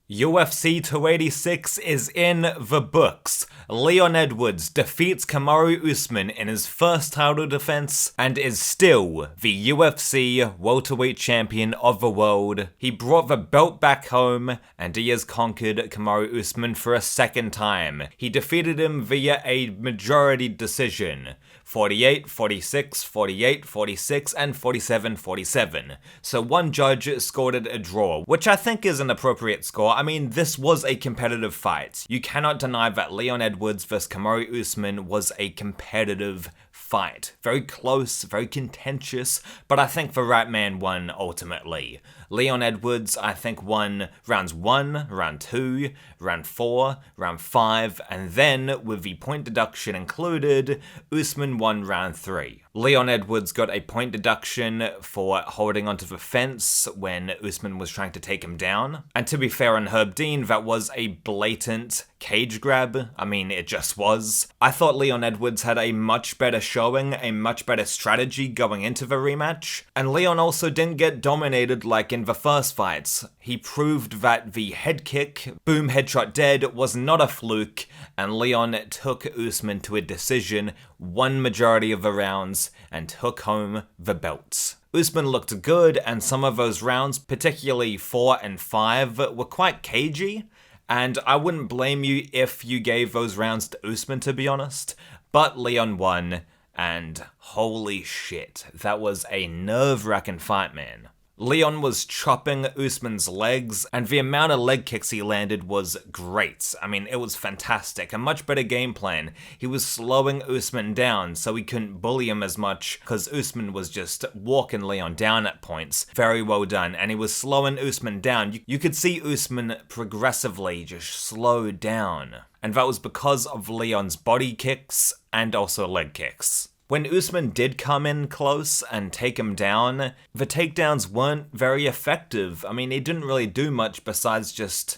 UFC 286 is in the books. Leon Edwards defeats Kamaru Usman in his first title defense and is still the UFC welterweight champion of the world. He brought the belt back home and he has conquered Kamaru Usman for a second time. He defeated him via a majority decision. 48, 46, 48, 46, and 47, 47. So one judge scored it a draw, which I think is an appropriate score. I mean, this was a competitive fight. You cannot deny that Leon Edwards vs Kamaru Usman was a competitive fight. Very close, very contentious, but I think the right man won ultimately. Leon Edwards, I think, won rounds 1, round 2, round 4, round 5, and then, with the point deduction included, Usman won round 3. Leon Edwards got a point deduction for holding onto the fence when Usman was trying to take him down. And to be fair on Herb Dean, that was a blatant cage grab. I mean, it just was. I thought Leon Edwards had a much better showing, a much better strategy going into the rematch. And Leon also didn't get dominated like in the first fights. He proved that the head kick, boom headshot dead, was not a fluke, and Leon took Usman to a decision, won majority of the rounds, and took home the belts. Usman looked good, and some of those rounds, particularly 4 and 5, were quite cagey, and I wouldn't blame you if you gave those rounds to Usman, to be honest, but Leon won, and holy shit, that was a nerve-wracking fight, man. Leon was chopping Usman's legs, and the amount of leg kicks he landed was great. I mean, it was fantastic. A much better game plan. He was slowing Usman down so he couldn't bully him as much, because Usman was just walking Leon down at points. Very well done. And he was slowing Usman down. You could see Usman progressively just slow down. And that was because of Leon's body kicks and also leg kicks. When Usman did come in close and take him down, the takedowns weren't very effective. I mean, he didn't really do much besides just,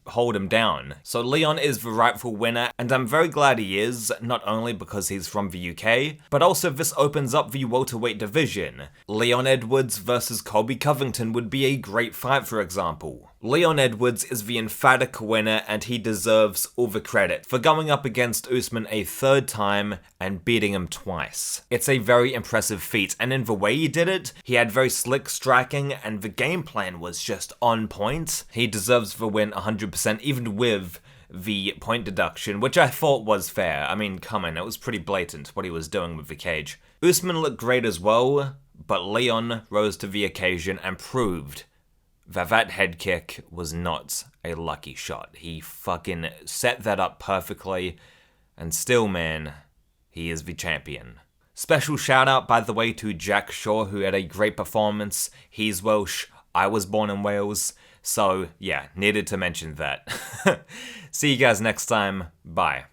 hold him down. So Leon is the rightful winner, and I'm very glad he is, not only because he's from the UK, but also this opens up the welterweight division. Leon Edwards versus Colby Covington would be a great fight, for example. Leon Edwards is the emphatic winner, and he deserves all the credit for going up against Usman a third time and beating him twice. It's a very impressive feat, and in the way he did it, he had very slick striking, and the game plan was just on point. He deserves the win 100%, even with the point deduction, which I thought was fair. I mean, come on, it was pretty blatant what he was doing with the cage. Usman looked great as well, but Leon rose to the occasion and proved that head kick was not a lucky shot. He fucking set that up perfectly, and still, man, he is the champion. Special shout out, by the way, to Jack Shaw, who had a great performance. He's Welsh, I was born in Wales, so yeah, needed to mention that. See you guys next time, bye.